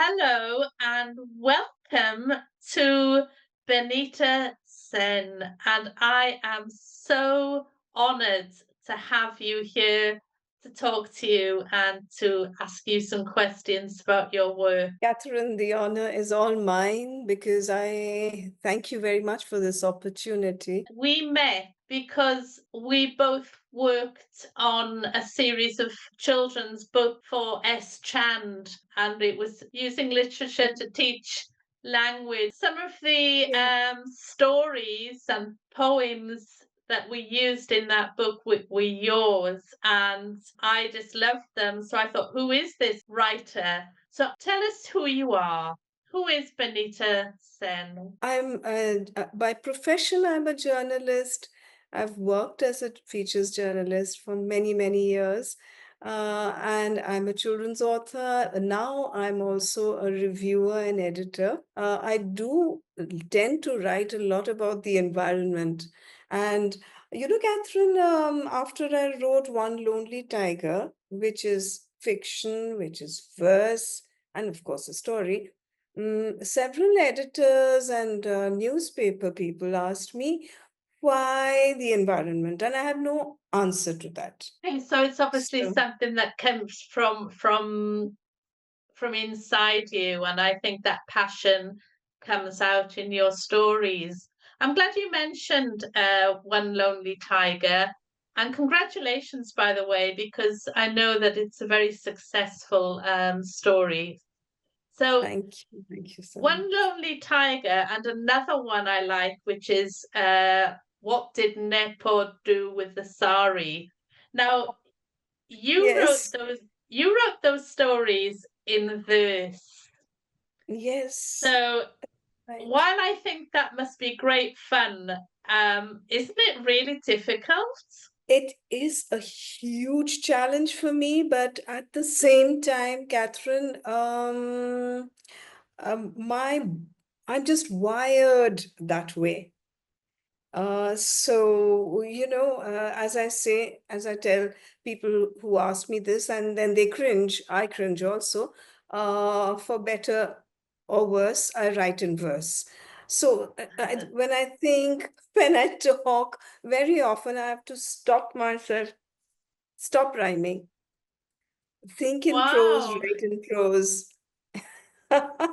hello and welcome to Benita Sen. And I am so honored to have you here to talk to you and to ask you some questions about your work. Catherine, the honor is all mine because I thank you very much for this opportunity. We met because we both worked on a series of children's book for S. Chand, and it was using literature to teach language. Some of the Yeah. stories and poems that we used in that book were yours, and I just loved them. So I thought, who is this writer? So tell us who you are. Who is Benita Sen? By profession, I'm a journalist. I've worked as a features journalist for many, many years. And I'm a children's author. Now I'm also a reviewer and editor. I do tend to write a lot about the environment. And, Catherine, after I wrote One Lonely Tiger, which is fiction, which is verse, and of course a story, several editors and newspaper people asked me why the environment, and I had no answer to that. Okay, so it's obviously So, something that comes from inside you, and I think that passion comes out in your stories. I'm glad you mentioned One Lonely Tiger, and congratulations, by the way, because I know that it's a very successful story. So thank you so One much. Lonely Tiger, and another one I like, which is What Did Nepo Do with the Sari? Now, you wrote Yes, those you wrote those stories in verse. yes, So right. while I think that must be great fun, isn't it really difficult? It is a huge challenge for me, but at the same time, Catherine, my I'm just wired that way. As I say, as I tell people who ask me this, and then they cringe, I cringe also. For better or worse, I write in verse. So when I think, when I talk, very often I have to stop myself, stop rhyming, think in prose, Wow. write in prose.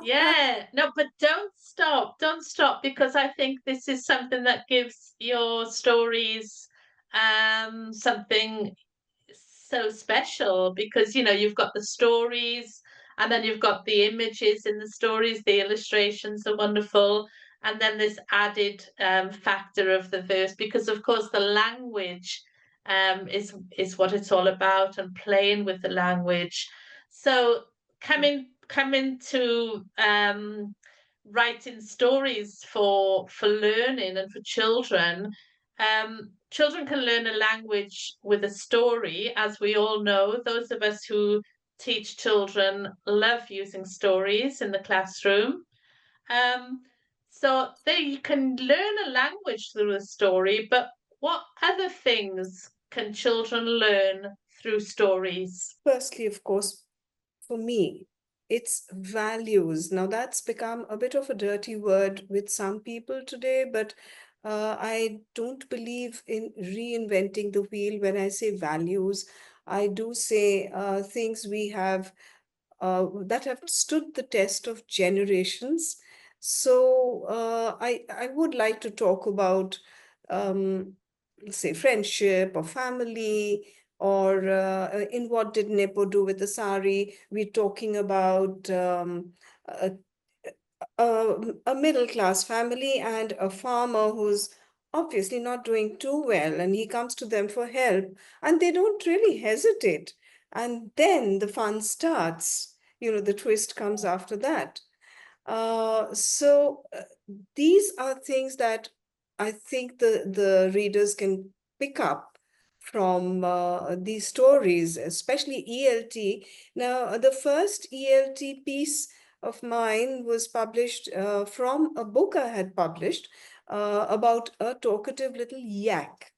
Yeah. No, but don't stop. Don't stop, because I think this is something that gives your stories something so special, because you've got the stories, and then you've got the images in the stories, the illustrations are wonderful, and then this added factor of the verse, because of course the language is what it's all about, and playing with the language. So coming to writing stories for learning and for children. Children can learn a language with a story, as we all know. Those of us who teach children love using stories in the classroom. Um, so they can learn a language through a story, but what other things can children learn through stories? Firstly, of course, for me, it's values. Now, that's become a bit of a dirty word with some people today, but I don't believe in reinventing the wheel when I say values. I do say things we have that have stood the test of generations. So I would like to talk about, say, friendship or family, or in What Did Nepo Do with the Sari? We're talking about a, a middle class family and a farmer who's obviously not doing too well, and he comes to them for help, and they don't really hesitate. And then the fun starts. The twist comes after that. So these are things that I think the readers can pick up from these stories, especially ELT. Now, the first ELT piece of mine was published from a book I had published about a talkative little yak.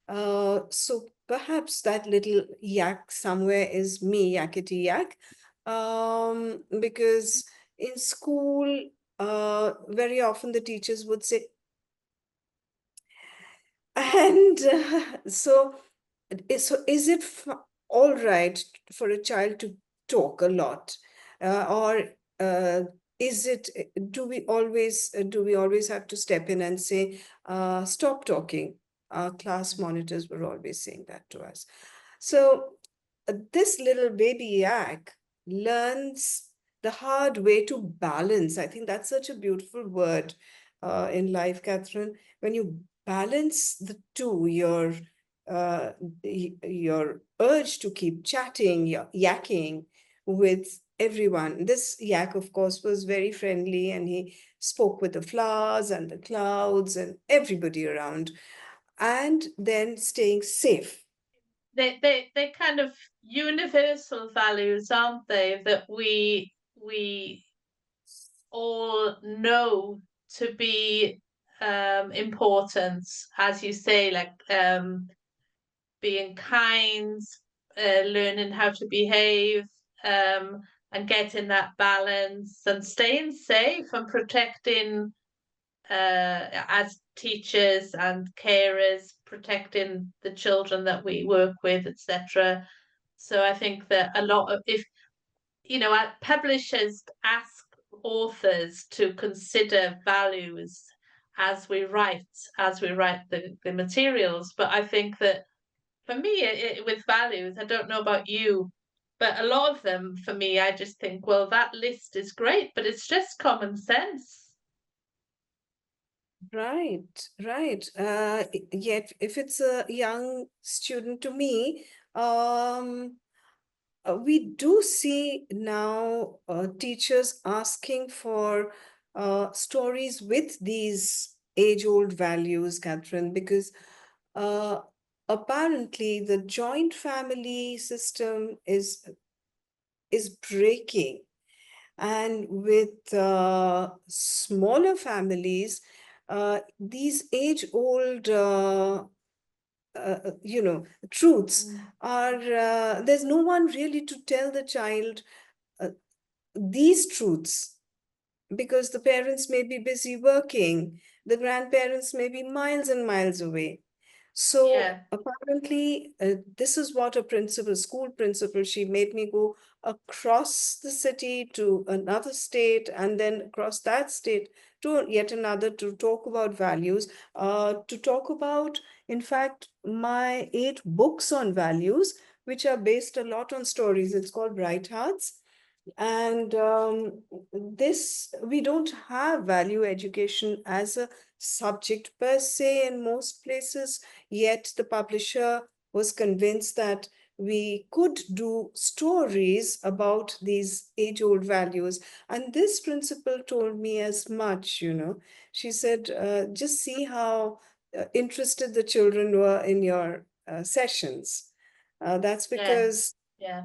So perhaps that little yak somewhere is me, Yakety Yak. Because in school, very often the teachers would say, and so is it all right for a child to talk a lot, or uh, is it? Do we always have to step in and say, stop talking? Our class monitors were always saying that to us. So this little baby yak learns the hard way to balance. I think that's such a beautiful word in life, Catherine. When you balance the two, uh, your urge to keep chatting, yakking with everyone. This yak, of course, was very friendly, and he spoke with the flowers and the clouds and everybody around, and then staying safe. They kind of universal values, aren't they? That we all know to be important, as you say, like being kind, learning how to behave, um, and getting that balance and staying safe and protecting, as teachers and carers, protecting the children that we work with, etc. So I think that a lot of, if publishers ask authors to consider values as we write the materials, but I think that for me, with values, I don't know about you, but a lot of them for me, I just think, well, that list is great, but it's just common sense. Right, right. Yet, if it's a young student, to me, we do see now teachers asking for stories with these age-old values, Catherine, because uh, apparently the joint family system is breaking, and with smaller families, these age-old, truths Mm. are, there's no one really to tell the child uh, these truths, because the parents may be busy working, the grandparents may be miles and miles away. So Yeah, apparently, this is what a principal, school principal, she made me go across the city to another state, and then across that state to yet another, to talk about values, to talk about, in fact, my 8 books on values, which are based a lot on stories. It's called Bright Hearts. And this, we don't have value education as a subject per se in most places, yet the publisher was convinced that we could do stories about these age-old values. And this principal told me as much. She said, just see how interested the children were in your sessions. That's yeah, because yeah.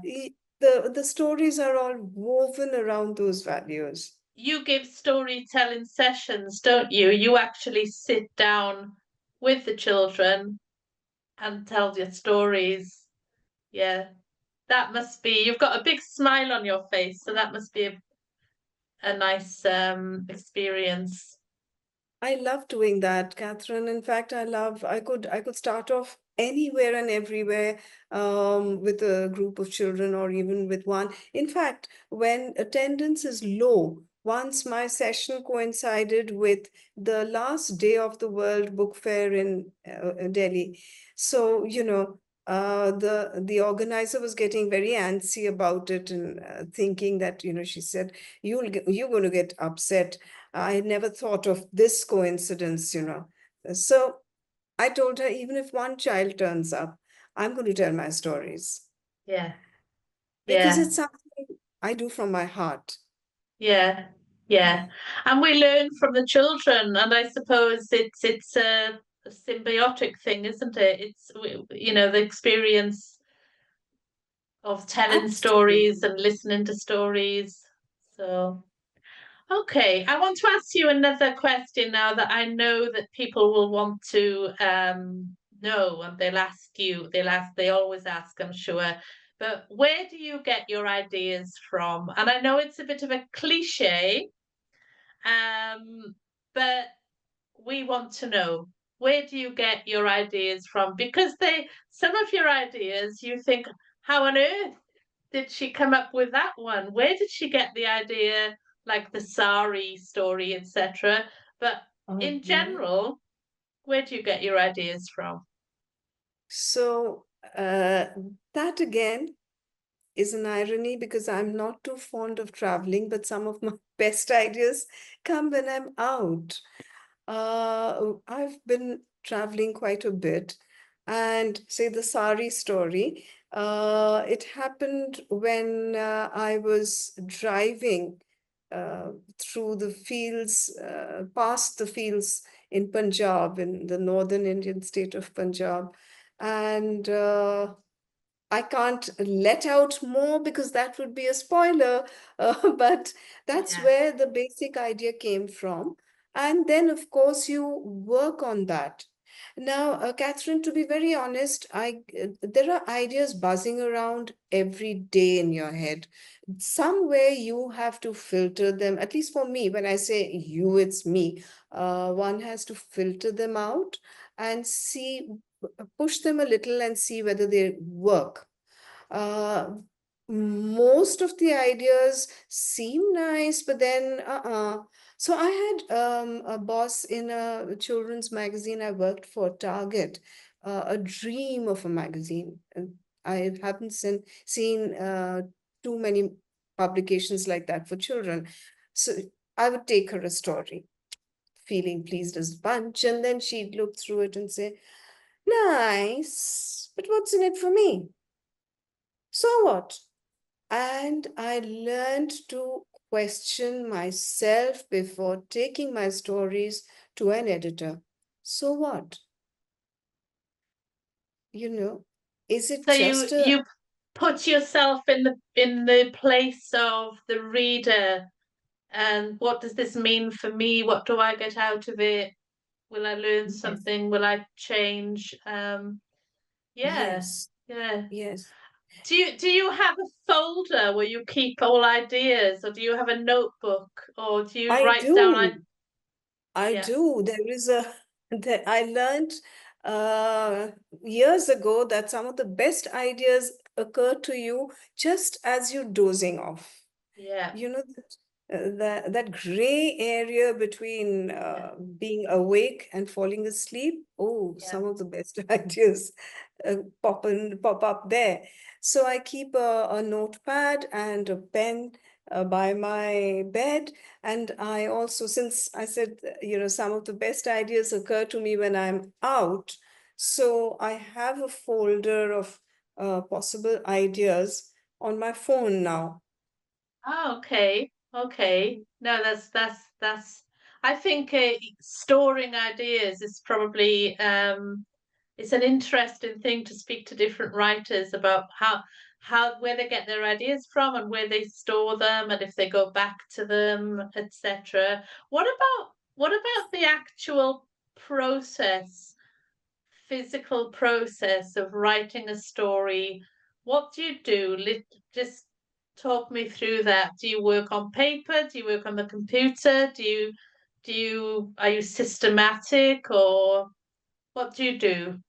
the stories are all woven around those values. You give storytelling sessions, don't you? You actually sit down with the children and tell your stories. Yeah, that must be, you've got a big smile on your face, so that must be a nice experience. I love doing that, Catherine. In fact, I could start off anywhere and everywhere, with a group of children or even with one. In fact, when attendance is low, once my session coincided with the last day of the World Book Fair in Delhi. So, the organizer was getting very antsy about it, and thinking that, she said, you're going to get upset. I had never thought of this coincidence. So I told her, even if one child turns up, I'm going to tell my stories, Yeah, because yeah, it's something I do from my heart. yeah, yeah. And we learn from the children, and I suppose it's a symbiotic thing, isn't it? The experience of telling stories Absolutely. and listening to stories. So, okay, I want to ask you another question now that I know that people will want to know, and they always ask, I'm sure. but where do you get your ideas from? And I know it's a bit of a cliche, but we want to know, where do you get your ideas from? Because some of your ideas you think, how on earth did she come up with that one? Where did she get the idea, like the sari story, etc.? But in Okay. general, where do you get your ideas from? So uh, that again is an irony because I'm not too fond of traveling, but some of my best ideas come when I'm out. I've been traveling quite a bit, and say the sari story. It happened when I was driving uh, through the fields, past the fields in Punjab, in the northern Indian state of Punjab, and I can't let out more because that would be a spoiler. But that's Yeah, where the basic idea came from. And then, of course, you work on that. Now, Catherine, to be very honest, there are ideas buzzing around every day in your head. Somewhere you have to filter them. At least for me, when I say you, it's me. One has to filter them out and see, push them a little and see whether they work. uh, Most of the ideas seem nice, but then, So I had a boss in a children's magazine I worked for, Target, a dream of a magazine. And I haven't seen too many publications like that for children. So I would take her a story, feeling pleased as punch, and then she'd look through it and say, nice, but what's in it for me? So what? And I learned to question myself before taking my stories to an editor. So what? You know, is it so just a, you put yourself in the place of the reader, and what does this mean for me? What do I get out of it? Will I learn yes, something? Will I change? Yeah, yes, yeah. yes. Do you have a folder where you keep all ideas, or do you have a notebook, or do you I write down? I do. I Yeah, do. There is a that I learned uh, years ago that some of the best ideas occur to you just as you're dozing off. yeah, You know that gray area between yeah, being awake and falling asleep. Oh, yeah. some of the best ideas pop up there. So I keep a notepad and a pen by my bed, and I also, since I said, some of the best ideas occur to me when I'm out, so I have a folder of possible ideas on my phone now. Oh, okay, okay. No, that's. I think storing ideas is probably it's an interesting thing to speak to different writers about how where they get their ideas from and where they store them and if they go back to them, etc. What about the actual process, physical process of writing a story? What do you do? Just talk me through that. Do you work on paper? Do you work on the computer? Are you systematic, or what do you do?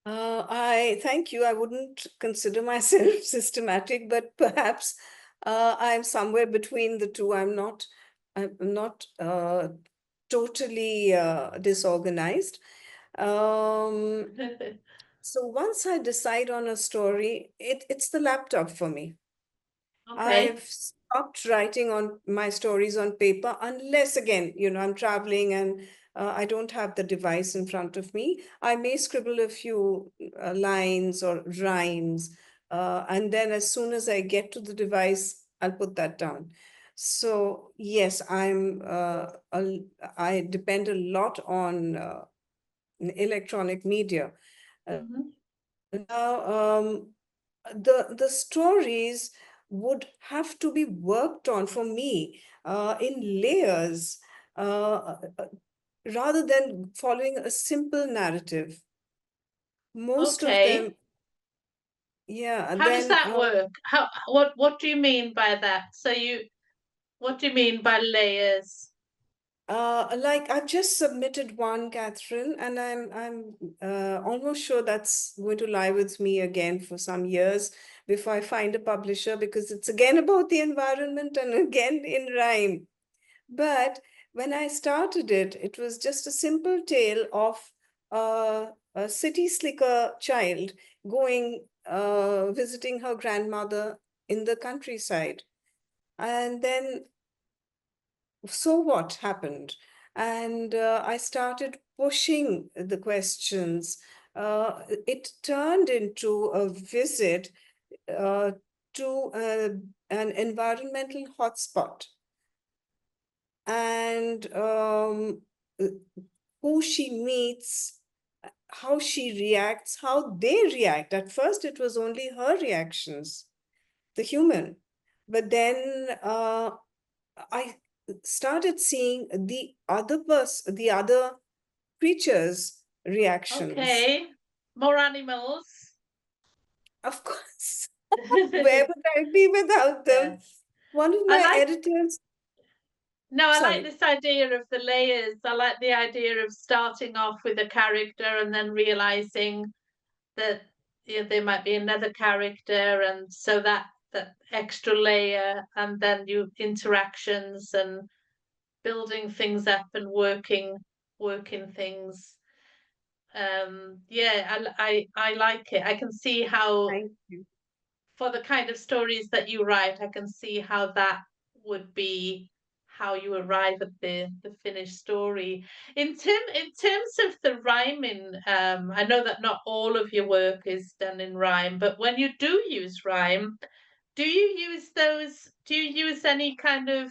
I thank you. I wouldn't consider myself systematic, but perhaps I'm somewhere between the two. I'm not totally disorganized. Um, so once I decide on a story, it's the laptop for me. Okay. I've stopped writing on my stories on paper unless, again, I'm traveling and I don't have the device in front of me. I may scribble a few lines or rhymes, and then as soon as I get to the device, I'll put that down. So yes, I depend a lot on electronic media. Uh, Mhm. Now, the stories would have to be worked on for me in layers, rather than following a simple narrative. Most of Okay. them, Yeah, How does then that work? What do you mean by that? What do you mean by layers? like I've just submitted one, Catherine, and I'm almost sure that's going to lie with me again for some years before I find a publisher, because it's again about the environment and again in rhyme. But when I started it, it was just a simple tale of a city slicker child going visiting her grandmother in the countryside. And then so what happened? And I started pushing the questions. It turned into a visit uh, to an environmental hotspot. And who she meets, how she reacts, how they react. At first, it was only her reactions, the human. But then I started seeing the other creatures' reactions. Okay, more animals. Of course, where would I be without them? Yeah. One of I my like editors, No, I like sorry, this idea of the layers. I like the idea of starting off with a character and then realizing that there might be another character, and so that extra layer, and then you interactions and building things up and working things. Yeah, I like it. I can see how, thank you. for the kind of stories that you write, I can see how that would be how you arrive at the finished story. In terms of the rhyming, I know that not all of your work is done in rhyme, but when you do use rhyme, do you use any kind of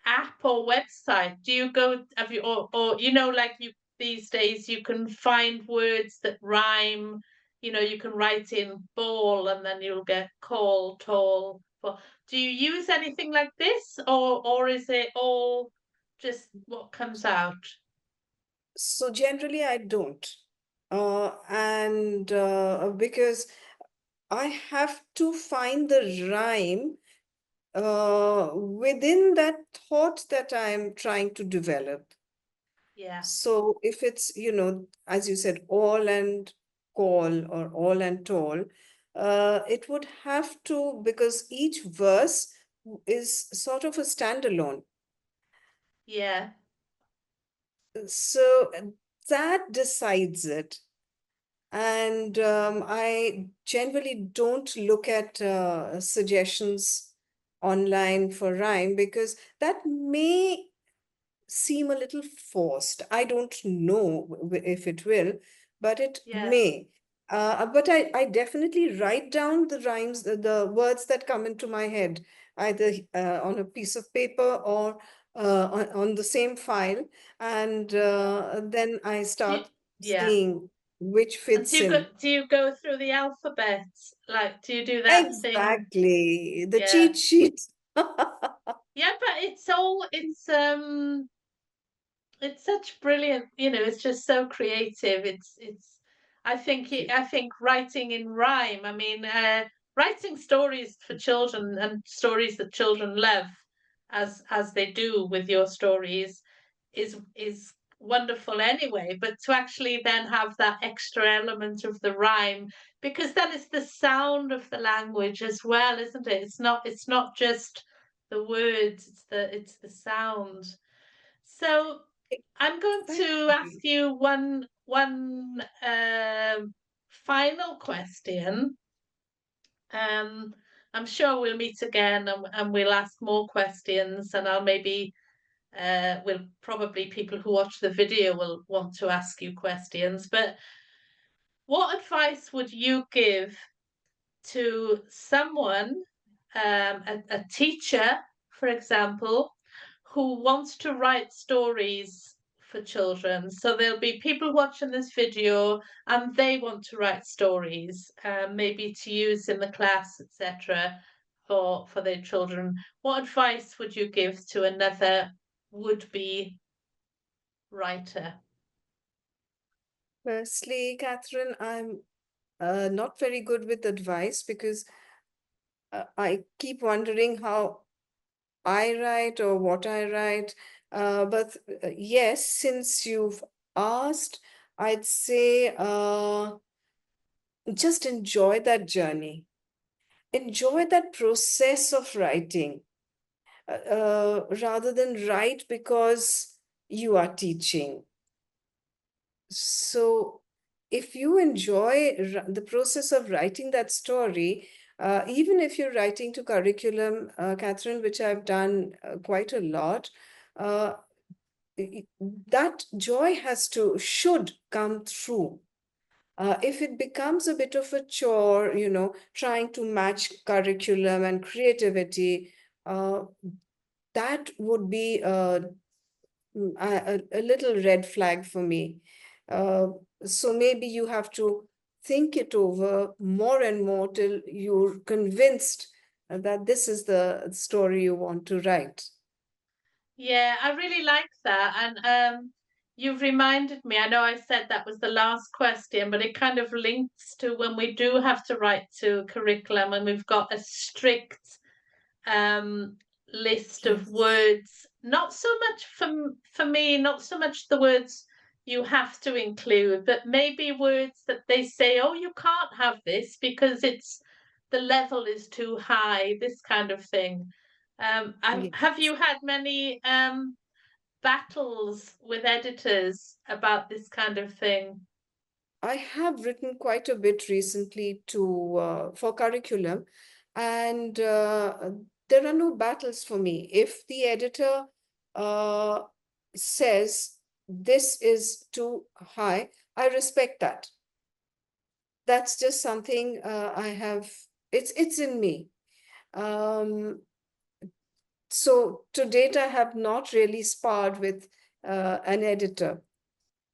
app or website? Do you go have you or like you these days you can find words that rhyme, you can write in ball and then you'll get call, tall. Do you use anything like this, or is it all just what comes out? So generally, I don't. And because I have to find the rhyme within that thought that I'm trying to develop. Yeah, So if it's, as you said, all and call or all and tall, it would have to, because each verse is sort of a standalone. yeah, So that decides it. And I generally don't look at suggestions online for rhyme because that may seem a little forced. I don't know if it will, but it yeah, may. But I definitely write down the rhymes, the words that come into my head, either on a piece of paper or on the same file. And yeah. then I Do you, start yeah. seeing which And fits in. do you go through the alphabet? Like, do you do that thing? Exactly, the Yeah. cheat sheet. Yeah, but it's such brilliant, it's just so creative. I think writing in rhyme, I mean, writing stories for children and stories that children love, as they do with your stories, is wonderful anyway. But to actually then have that extra element of the rhyme, because then it's the sound of the language as well, isn't it? It's not just the words, it's the sound. So I'm going to ask Exactly. you one final question. Um, I'm sure we'll meet again, and we'll ask more questions, and I'll maybe will probably people who watch the video will want to ask you questions. But what advice would you give to someone, a teacher, for example, who wants to write stories for children? So there'll be people watching this video and they want to write stories, maybe to use in the class, etc., for their children. What advice would you give to another would-be writer? Firstly, Catherine, not very good with advice because I keep wondering how I write or what I write. But yes, since you've asked, I'd say just enjoy that journey. Enjoy that process of writing rather than write because you are teaching. So, if you enjoy the process of writing that story, even if you're writing to curriculum, Catherine, which I've done quite a lot, uh, i- that joy should come through. If it becomes a bit of a chore, trying to match curriculum and creativity, that would be a little red flag for me. Uh, so maybe you have to think it over more and more till you're convinced that this is the story you want to write. Yeah, I really like that. And you've reminded me, I know I said that was the last question, but it kind of links to when we do have to write to curriculum and we've got a strict um list of Yes. words. Not so much for me, not so much the words you have to include, but maybe words that they say, oh, you can't have this because it's the level is too high, this kind of thing. Have Yes. you had many battles with editors about this kind of thing? I have written quite a bit recently to for curriculum, and there are no battles for me. If the editor uh, says this is too high, I respect that. That's just something I have. It's in me. Um, so to date, I have not really sparred with an editor.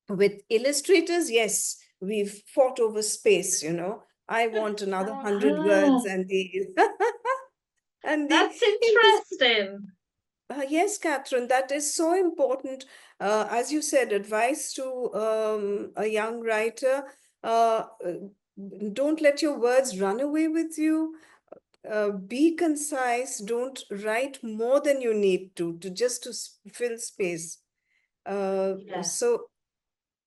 With illustrators, yes, we've fought over space. I want another 100 words, Uh-huh. and the and the That's in interesting. yes, Catherine, that is so important. As you said, advice to a young writer: don't let your words run away with you. Be concise. Don't write more than you need to just to fill space. Yeah, So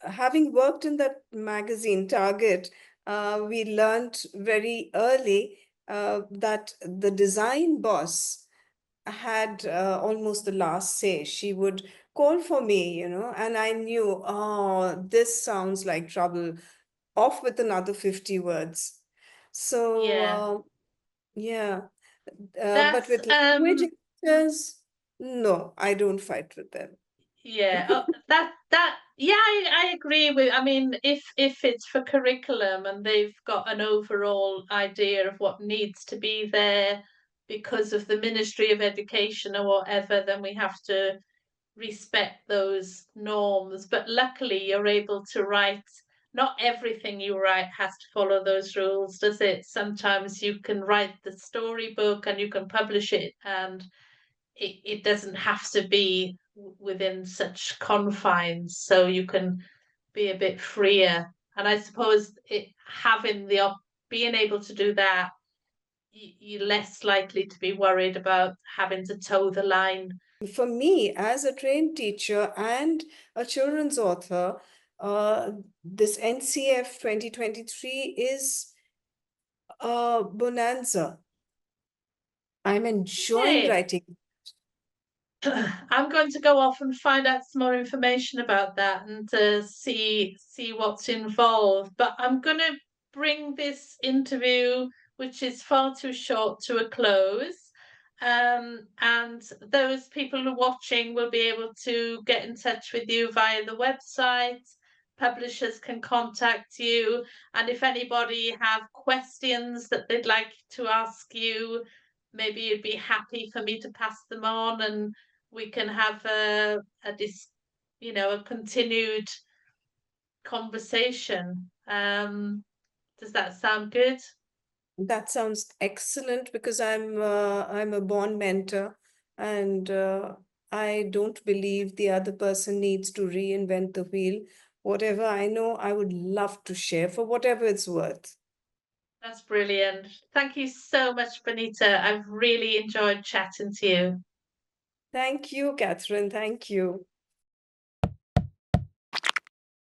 having worked in that magazine, Target, we learned very early that the design boss had almost the last say. She would call for me, and I knew, oh, this sounds like trouble. Off with another 50 words. So, yeah. yeah. But That's with language editors, no, I don't fight with them. yeah. That yeah, I agree with. I mean, if it's for curriculum and they've got an overall idea of what needs to be there because of the Ministry of Education or whatever, then we have to respect those norms. But luckily, you're able to write. Not everything you write has to follow those rules, does it? Sometimes you can write the storybook and you can publish it, and it doesn't have to be within such confines, so you can be a bit freer. And I suppose it having being able to do that, you're less likely to be worried about having to toe the line. For me, as a trained teacher and a children's author, this NCF 2023 is a bonanza. I'm enjoying Okay. writing. I'm going to go off and find out some more information about that and see what's involved. But I'm going to bring this interview, which is far too short, to a close. And those people who are watching will be able to get in touch with you via the website. Publishers can contact you, and if anybody have questions that they'd like to ask you, maybe you'd be happy for me to pass them on, and we can have a continued conversation. Does that sound good? That sounds excellent because I'm a born mentor, and I don't believe the other person needs to reinvent the wheel. Whatever I know, I would love to share for whatever it's worth. That's brilliant. Thank you so much, Benita. I've really enjoyed chatting to you. Thank you, Catherine. Thank you.